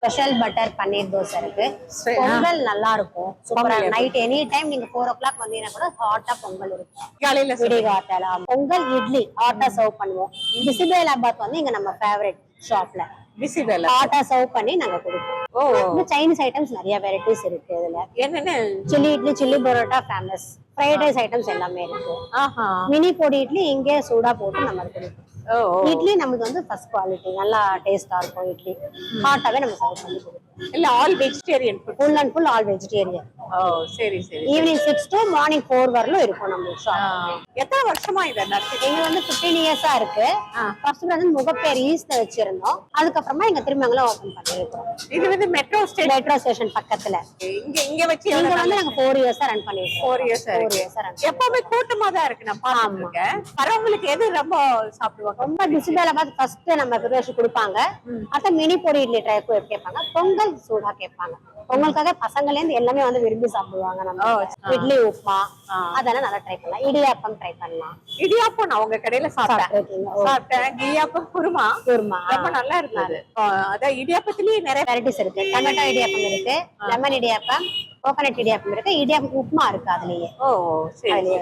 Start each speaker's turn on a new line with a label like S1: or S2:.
S1: Special butter paneer dosa இருக்கு. பொங்கல் நல்லா இருக்கும். சூப்பரா நைட் எனி டைம் நீங்க 4 o'clock வந்தீங்கன்னா கூட ஹாட்டா பொங்கல் இருக்கும்.
S2: காலையில
S1: விடிகாத்தால பொங்கல் இட்லி ஹாட்டா சர்வ் பண்ணுவோம். பிசிபேலாபாத் வந்து இங்க நம்ம ஃபேவரட் ஷாப்ல
S2: பிசிபேலா
S1: ஹாட்டா சர்வ் பண்ணி நாங்க கொடுப்போம்.
S2: ஓ
S1: சைனீஸ் ஐட்டம்ஸ் நிறைய வெரைட்டிஸ் இருக்கு. இதுல
S2: என்னென்ன
S1: chilli idli, chilli parotta famous. Fried rice items எல்லாமே இருக்கு.
S2: ஆஹா
S1: மினி பொடி இட்லி இங்கே சூடா போட்டு நம்ம கொடுப்போம்.
S2: ஓ
S1: இட்லி நமக்கு வந்து ஃபர்ஸ்ட் குவாலிட்டி நல்லா டேஸ்டா இருக்கும். இட்லி ஹாட்டாவே நம்ம சர்வ் பண்ணி கொடுப்போம்.
S2: இல்ல all vegetarian
S1: full and full all vegetarian.
S2: ஓ சரி சரி
S1: ஈவினிங் 6 to மார்னிங் 4 வரலும் இருக்கும் நம்ம ஷாப்.
S2: எத்தனை வருஷமா இத நடத்திட்டு
S1: இங்க வந்து 15 இயர்ஸா இருக்கு. ஃபர்ஸ்ட் வந்து முகப்பேர் ஈஸ்ட்ல வச்சிருந்தோம். அதுக்கப்புறமா இங்க திருமங்கலம் ஓபன் பண்ணிருக்கோம்.
S2: இது வந்து மெட்ரோ
S1: ஸ்டேஷன் பக்கத்துல.
S2: இங்க வச்சு
S1: இங்க வந்து நாங்க 4 இயர்ஸா ரன் பண்ணிட்டு இருக்கோம்.
S2: 4 இயர்ஸ்
S1: 4 இயர்ஸா ரன்.
S2: எப்பவுமே கூட்டமா தான் இருக்கு. நான் பாத்துருக்கேன். வரவங்களுக்கு எது ரொம்ப சாப்பிடுவாங்க?
S1: ரொம்ப பிசிபேலாபாத் ஃபர்ஸ்ட் நம்ம பிரியாணி கொடுப்பாங்க. அத மினி பொடி இட்லி ட்ரை கேட்பாங்க. பொங்கல் சூடா கேட்பாங்க. பொங்கலுக்காக பசங்கள்ல இருந்து எல்லாமே வந்து விரும்பி சாப்பிடுவாங்க. நம்ம இட்லி உப்புமா அதெல்லாம் நல்லா ட்ரை பண்ணலாம். இடியாப்பம் ட்ரை பண்ணலாம்.
S2: இடியாப்பம் நான் உங்க கடையில சாப்பிட்டேன். இடியாப்பம் குருமா ரொம்ப நல்லா இருந்தது. அதான் இடியாப்பத்திலேயே நிறைய
S1: வெரைட்டிஸ் இருக்கு. டொமேட்டோ இடியாப்பம் இருக்கு, லெமன் இடியாப்பம், கோகனட் இடியாப்பம் இருக்கு, இடியாப்பம் உப்புமா இருக்கு. அதுலயே
S2: ஓ சரி